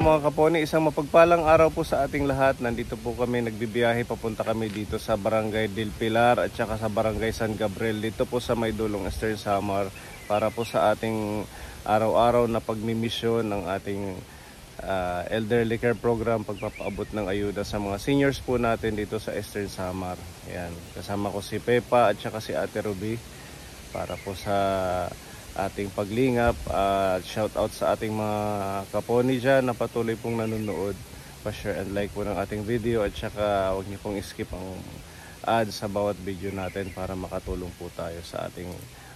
mga kaponi, isang mapagpalang araw po sa ating lahat. Nandito po kami, nagbibiyahe, papunta kami dito sa Barangay Del Pilar at saka sa Barangay San Gabriel. Dito po sa Maydulong, Eastern Samar para po sa ating araw-araw na pagmimisyon ng ating elderly care program, pagpapaabot ng ayuda sa mga seniors po natin dito sa Eastern Samar. Ayan, kasama ko si Pepa at saka si Ate Ruby para po sa ating paglingap. Shout out sa ating mga kaponi dyan na patuloy pong nanonood. Pa-share and like po ng ating video at saka huwag niyo pong skip ang ads sa bawat video natin para makatulong po tayo sa ating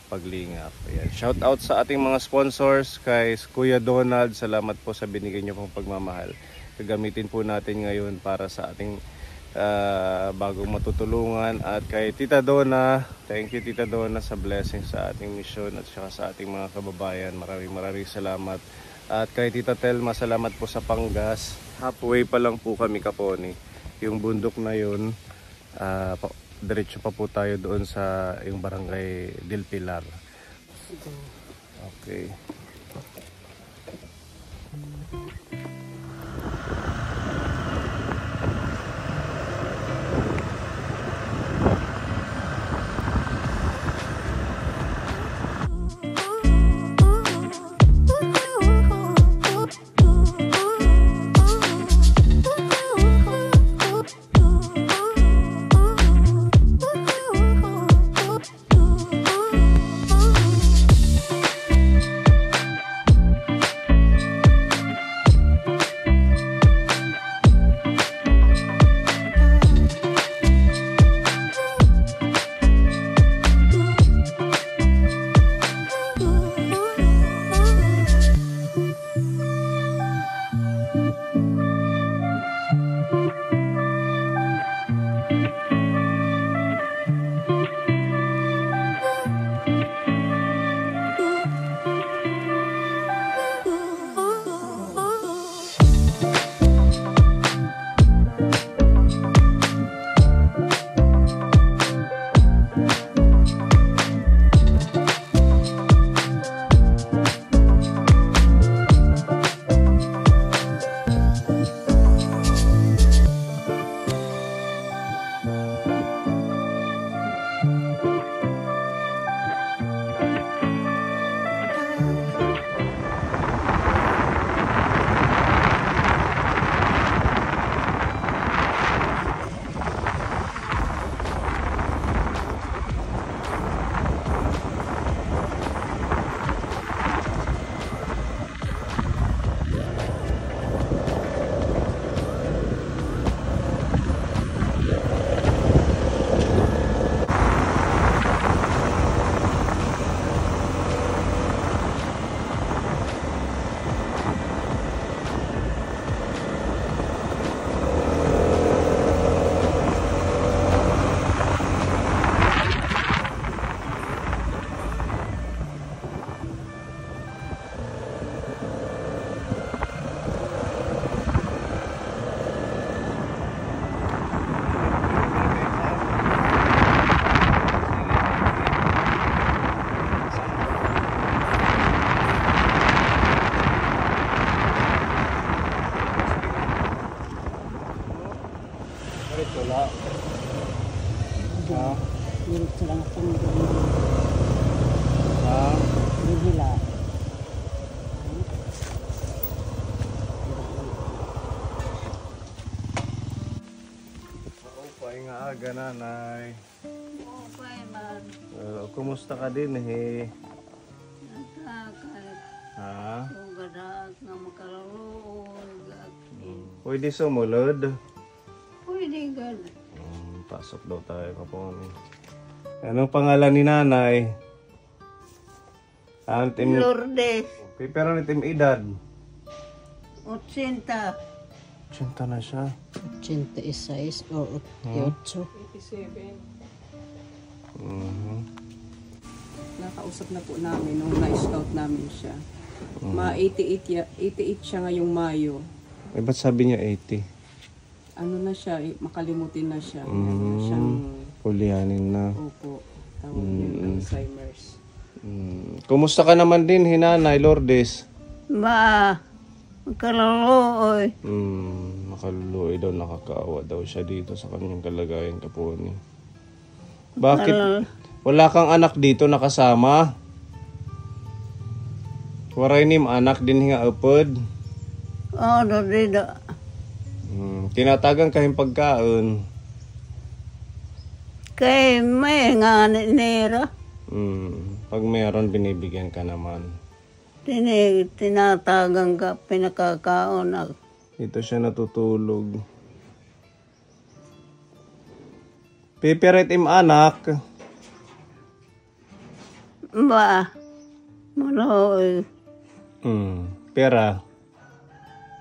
paglingap. Ayan. Shout out sa ating mga sponsors, kay Kuya Donald, salamat po sa binigay niyo pong pagmamahal. Gagamitin po natin ngayon para sa ating bagong matutulungan, at kay Tita Donna, thank you Tita Donna sa blessing sa ating mission at saka sa ating mga kababayan. Maraming salamat. At kay Tita Telma, salamat po sa panggas. Halfway pa lang po kami kaponi. Yung bundok na yun, diretso pa po tayo doon sa yung Barangay Del Pilar. Okay. Aga nanay. Okay man. Kumusta ka din eh? Nagkakay. Ha? Kung gadaag na makalaroon. Pwede sumulod? Pwede gad. Pasok daw tayo kaponi. Anong pangalan ni nanay? Lourdes. Pero nitim edad? 80. 80 na siya. 86 o 88. 87. Nakausap na po namin nung na-scout namin siya. Ma-88 siya ngayong Mayo. Eh, ba't sabi niya 80? Ano na siya, makalimutin na siya. Meron na siyang, Kulianin na. opo, tawag niya Alzheimer's. Kumusta ka naman din, Hinanay Lourdes? Makaluluoy. Makaluluoy daw, nakakaawa daw siya dito sa kanyang kalagayan, Kaponi. Bakit wala kang anak dito nakasama? Waray nim anak din nga upod. Ano dida? Tinatagang kahing pagkaon. Kay may nga nira. Pag meron, binibigyan ka naman. Tinatagang ka, pinakakaon ako. Dito siya natutulog. Pipirit im anak. Ba? Manoy. Pera.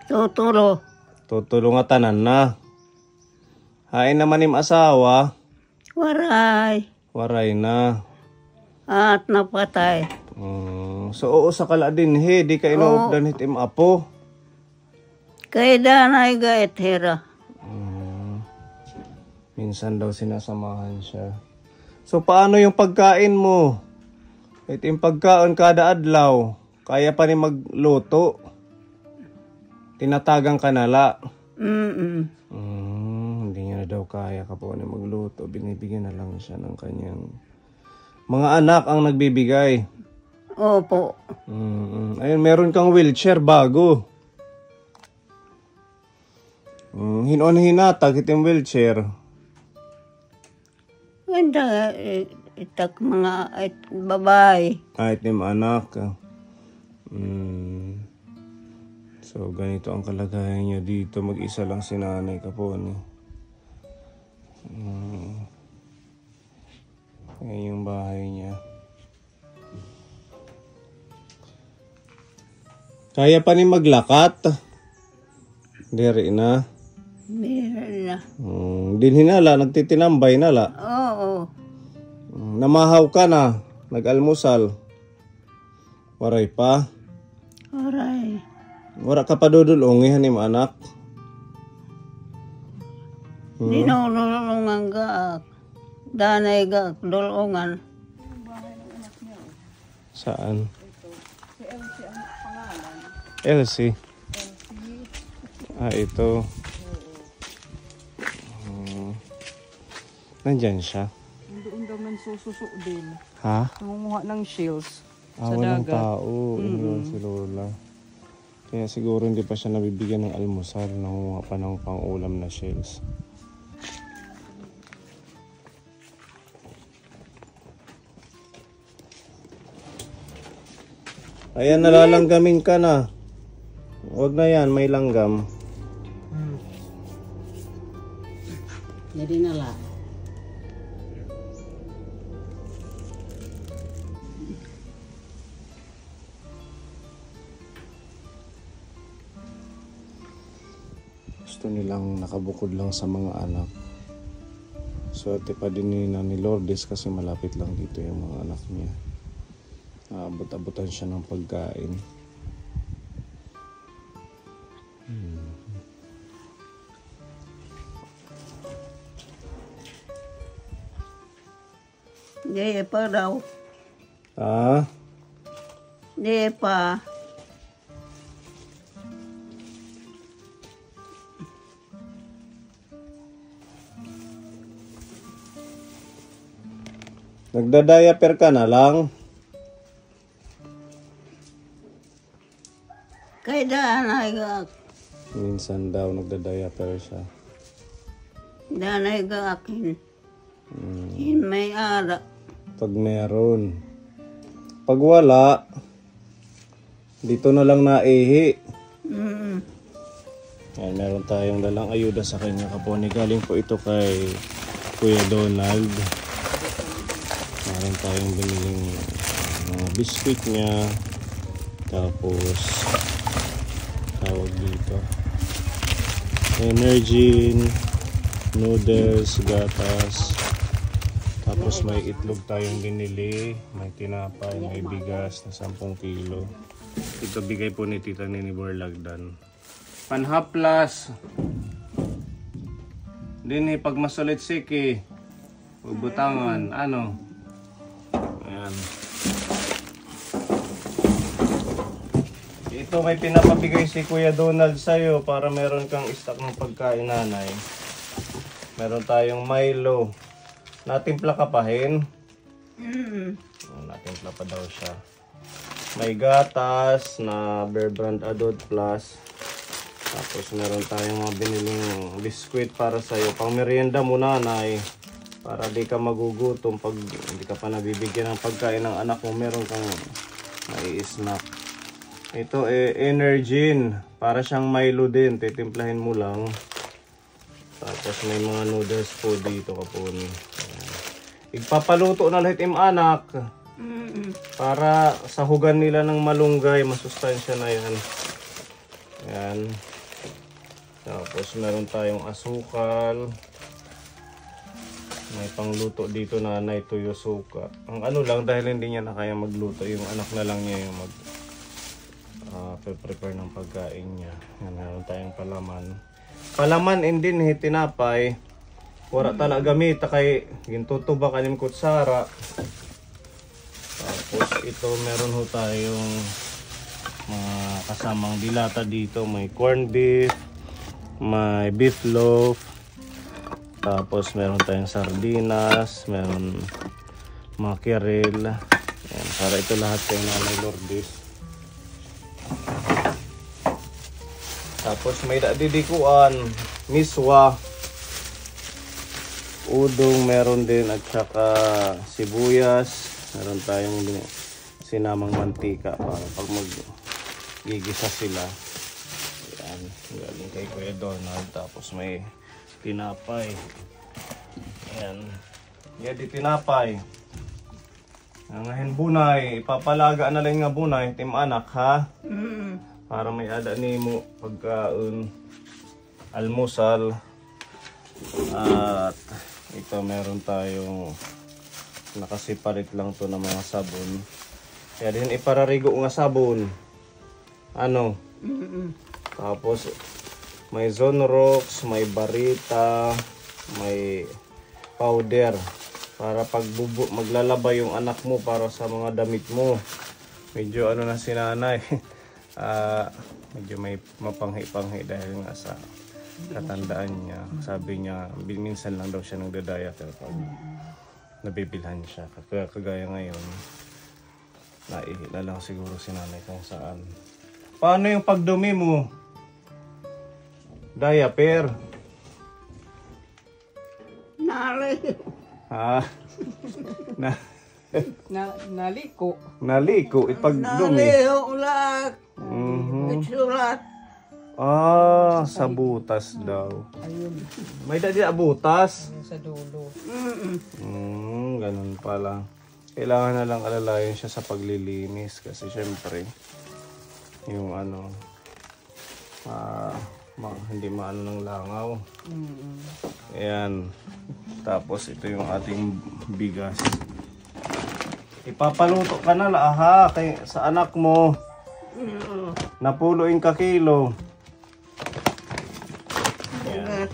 Tutulo. Tutulong nga tanan na. Hain naman im asawa. Waray. Waray na. At napatay. So oo sa kala din he, di ka inuupdan hitim apo. Kay danay ga hira. Minsan daw sinasamahan siya. So paano yung pagkain mo? Hitim pagkaon kada adlaw. Kaya pa ni magluto. Tinatagang kanala. Hindi niya na daw kaya Kaponi magluto. Binibigyan na lang siya ng kanyang mga anak ang nagbibigay. Opo. Ayun, meron kang wheelchair bago. Hinon hinatag itim wheelchair. Ganda itak mga babae. Itim anak. So ganito ang kalagayan niya dito. Mag-isa lang si nanay Kaponi. Ayan yung bahay niya. Kaya pa ni maglakat. Diri na. Meron na. Din hinala, nagtitinambay nala. Oo. Namahaw ka na. Nag-almusal. Waray pa. Waray. Wara ka pa dudulungihan ni anak. Dinulungan ka. Danay ka. Dulungan. Saan? Elsie. Ito. Nandyan siya. Doon daw man sususo din. Ha? Nangunguha ng shells sa Walang dagat. tao. Iniwan si Lola. Kaya siguro hindi pa siya nabibigyan ng almusal. Nangunguha pa ng pang-ulam na shells. Ayan, nalalanggamin ka na. Huwag na yan, may langgam. Jadi nala. Gusto nilang nakabukod lang sa mga anak. Swerte pa din ni Lourdes kasi malapit lang dito yung mga anak niya. Abot-abotan siya ng pagkain. Di pa daw. Ah? Di pa. Nagda-diaper ka na lang? Kay danay ka. Minsan daw nagda-diaper siya. Danay ka akin. May ara. Pag meron. Pag wala, dito na lang naihi. Ayan, meron tayong dalang ayuda sa kanya Kaponi. Galing po ito kay Kuya Donald. Meron tayong biniling mga biscuit niya. Tapos tawag dito Energin, noodles, gatas. Tapos may itlog tayong binili, may tinapay, may bigas na 10 kilo. Ito bigay po ni Tita Nini Borlagdan. Panhaplas. Din pag masulit siki, bubutangan, ano? Ayan. Ito may pinapabigay si Kuya Donald sa'yo para meron kang stock ng pagkain, nanay. Meron tayong Milo. Natimpla ka pa, Hen? Natimpla pa daw siya. May gatas na Bear Brand Adult Plus. Tapos meron tayong mga biniling biskwit para sa'yo. Pang merienda mo, nanay. Para di ka magugutom pag hindi ka pa nabibigyan ng pagkain ng anak mo. Meron kang mai-snack. Ito Energin. Para siyang Milo din. Titimplahin mo lang. Tapos may mga noodles po dito kapon. Igpapaluto na lahat im anak. Para sahugan nila ng malunggay. Masustansya na yan. Yan. Tapos meron tayong asukal. May pangluto dito, nanay, tuyo suka. Ang ano lang, dahil hindi niya na kaya magluto, yung anak na lang niya yung prepare ng pagkain niya. Yan, meron tayong palaman. Palaman din, tinapay. Wala talaga gamita kay gintutuba kanim kutsara. Tapos ito, meron ho tayong mga kasamang dilata dito. May corned beef, may beef loaf. Tapos meron tayong sardinas, meron mackerel. Ayan, para ito lahat kay Nanay Lourdes. Tapos may dadidikuan, miswa, udong meron din at saka sibuyas. Meron tayong sinamang mantika para pag mag-gigisa sila. Ayan, galing kay Kuya Donald. Tapos may tinapay. Ayan. Yan di tinapay. Ngayon bunay. Ipapalaga na lang nga bunay. Tim anak ha. Para may ada ni mo pagkaon. Almusal. At ito meron tayong nakasiparit lang to ng mga sabon. Kaya din ipararigo nga sabon. Ano? Tapos may Zonrox, may Barita, may powder para pag maglalaba yung anak mo para sa mga damit mo. Medyo ano na si nanay. Medyo may mapanghi-panghi dahil nga sa katandaan niya. Sabi niya, minsan lang daw siya nagdadaya pero pag nabibilhan siya. Kagaya ngayon, naihi na lang siguro si nanay kung saan. Paano yung pagdumi mo? Diaper. Nali. Ha? Naliko. Naliko, ipagdumi. Nali, ulak. Itsulat. Sa butas daw. Ayun. May dadi butas. Sa dulo. Ganun pala. Kailangan na lang alalayan siya sa paglilinis kasi syempre yung ano hindi maano ng langaw. Ayan. Tapos ito yung ating bigas. Ipapaluto ka na ha kay sa anak mo. Napuloin ka kilo. Ayan.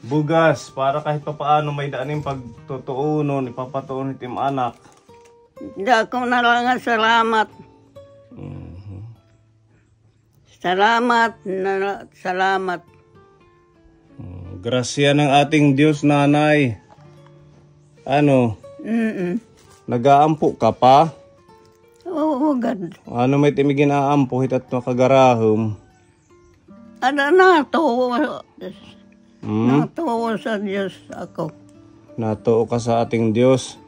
Bugas para kahit papaano may daanin pagtutuunon, ipapatuon itim anak. Dako na lang nga salamat. Salamat. Grasya ng ating Diyos, nanay. Ano? Nag-aampo ka pa? Oo, gad. Ano may timigin aampo hitat makagarahom? Ano natuwa? Natuwa sa Diyos ako. Natuo ka sa ating Diyos.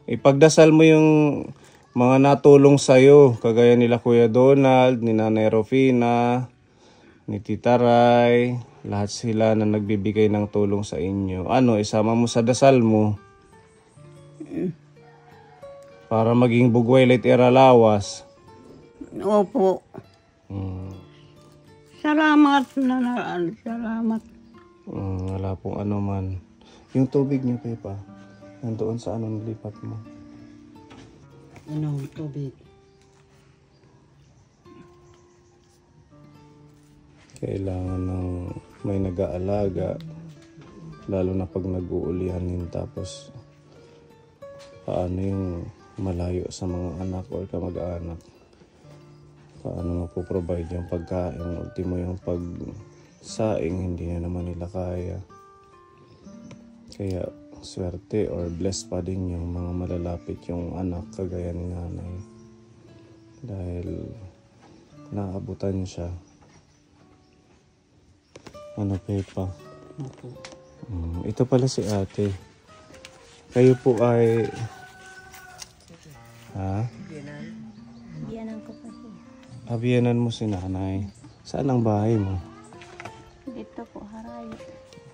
Ipagdasal mo yung mga natulong sa'yo, kagaya nila Kuya Donald, ni Nanay Rufina, ni Tita Ray, lahat sila na nagbibigay ng tulong sa inyo. Ano, isama mo sa dasal mo. Para maging bugway light iralawas. Opo. Salamat salamat. Wala pong ano man. Yung tubig niyo, Pepa, nandoon sa anong lipat mo. Ano, tubig. Kailangan ng may nag-aalaga, lalo na pag nag-uulihanin, tapos paano yung malayo sa mga anak or kamag-anak. paano magpo-provide yung pagkain. Ultimo yung pagsaing, hindi na naman nila kaya. Kaya swerte or blessed pa din yung mga malalapit yung anak kagaya ni nanay. Dahil naabutan siya. Ano, Pepa? Opo. Ito pala si ate. Kayo po ay... Ha? Biyanan ko pa siya. Abiyanan mo si nanay. Saan ang bahay mo? Dito po, Harayo.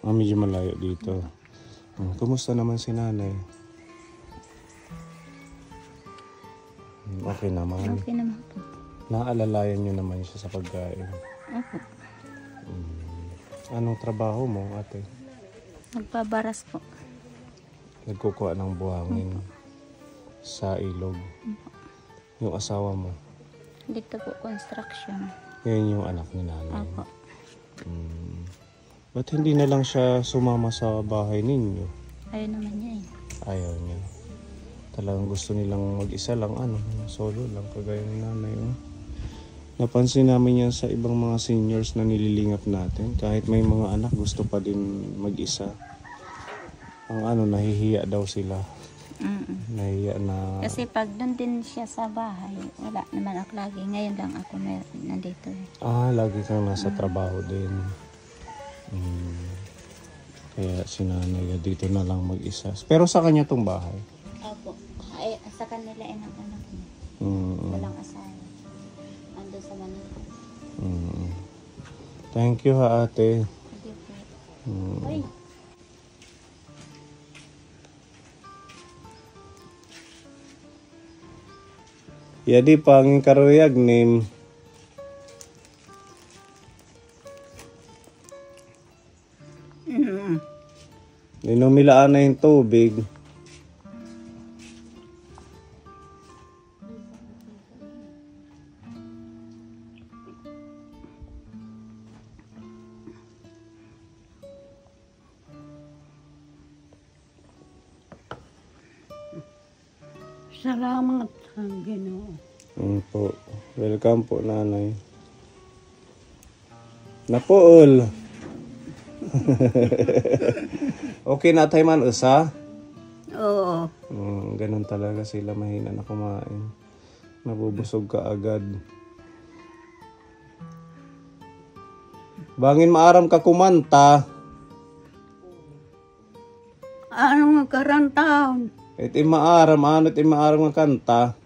Medyo malayo dito. Kumusta naman si nanay? Okay naman. Okay naman po. Naalalayan nyo naman siya sa pagkain. Opo. Anong trabaho mo, ate? Magpabaras po. Nagkukuha ng buhangin sa ilog. Yung asawa mo, Dito po, construction. yan yung anak ni nanay. Opo. Ba't hindi na lang siya sumama sa bahay ninyo? Ayun naman niya eh. Ayaw niya. Talagang gusto nilang mag-isa lang, solo lang, kagaya ni nanay. Napansin namin yan sa ibang mga seniors na nililingap natin. Kahit may mga anak, gusto pa din mag-isa. Ang nahihiya daw sila. Nahihiya na... Kasi pag doon din siya sa bahay, wala naman ako lagi. Ngayon lang ako nandito eh. Lagi kang nasa trabaho din. Kaya si nanay dito na lang mag-isa. Pero sa kanya tong bahay. Opo. Ay, sa kanila ay ng anak niya. Walang asawa. Ando sa Manila. Thank you ha, ate. Hindi po. Uy. Yadi panging karuyag nim. Inumilaan na yung tubig. Salamat sa Ginoo. Po. Welcome po, nanay. Napool. Okay na tayo man, usa? Oo. Ganun talaga sila, mahina na kumain. Nabubusog ka agad. Bangin maaram ka kumanta. Anong karantaon? Iti maaram nga kanta.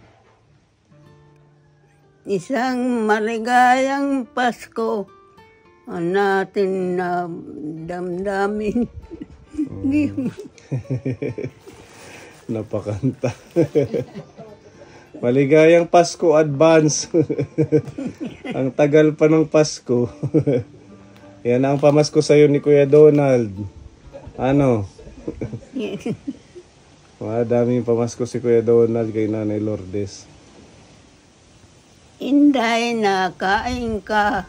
Isang maligayang Pasko ang natin na damdamin. Napakanta. Maligayang Pasko advance. Ang tagal pa ng Pasko. Yan ang pamasko sa'yo ni Kuya Donald. Ano? Madaming pamasko si Kuya Donald kay Nanay Lourdes. Inday na kain ka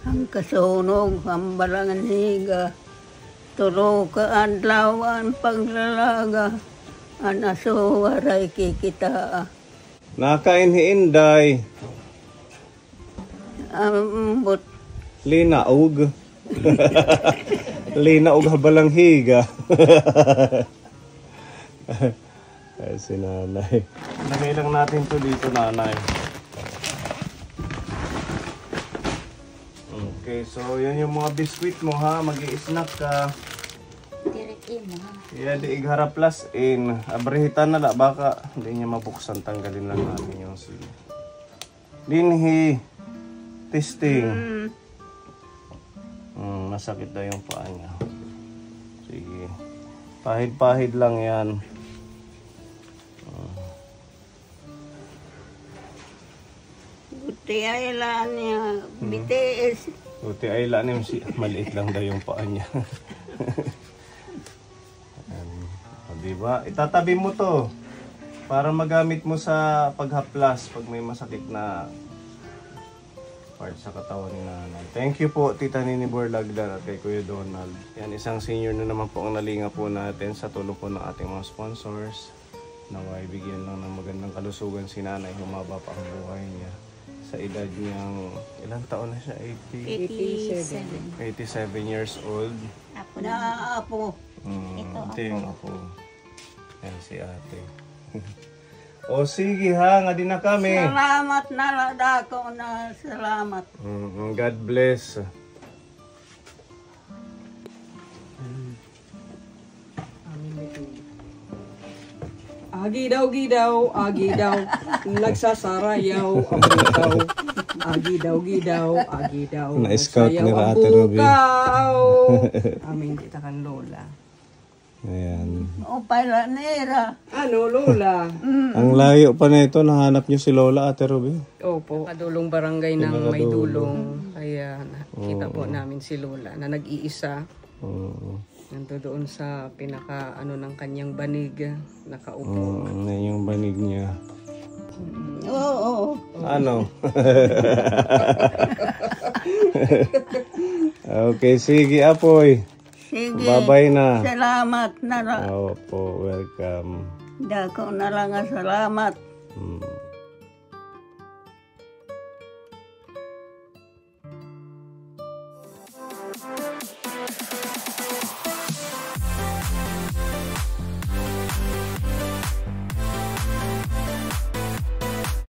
ang kasunog, ang balanganiga. Turo ka adlaw ang paglalaga, ang asuwaray kikita. Nakain hi Inday. Ambot Linaog. Linaog habalang higa. Ay, si nanay. Lagay lang natin to dito, nanay. Okay, so yan yung mga biskwit mo ha. Mag-i-snack ka. tirikin mo. Yeah, di igharap plus in. Abrihitan na la. Baka hindi niya mabuksan. Tanggalin lang natin yung sili. Dinhi. Testing. Masakit na yung paa niya. Sige. Pahid-pahid lang yan. Buti ay lang niya, BTS. Buti ay lanim si maliit lang daw yung paa niya. Diba? Itatabi mo to para magamit mo sa paghaplas pag may masakit na part sa katawan ni nanay. Thank you po Tita Nini Borlagdan at kay Kuya Donald. Yan, isang senior na naman po ang nalinga po natin sa tulong po ng ating mga sponsors. Naway bigyan lang ng magandang kalusugan si nanay, humaba pa ang buhay niya. sa edad niyang, ilang taon na siya? 87. 87 years old. Apo na. Naapo. Ito, Ito yung ako. Yan si ate. O sige ha, nga din na kami. Salamat na ladako na. Salamat. God bless. Agi daw, nagsasarayaw ang bitaw. Agi daw. Na-scout ni Sayaw ang Ate Ruby. bukaw. Aming kita kan lola. Ayan. O pailanera. Ano, lola? Ang layo pa na ito, nahanap niyo si Lola, Ate Ruby. Opo. Kadulong barangay ng may dulong. Kaya nakita po namin si lola na nag-iisa. Nando doon sa pinaka ng kanyang banig, nakaupo. Yan yung banig niya. Oo. Ano? Okay, sige apoy. Sige. Bye-bye na. Salamat na. Opo, welcome. Dako na lang salamat.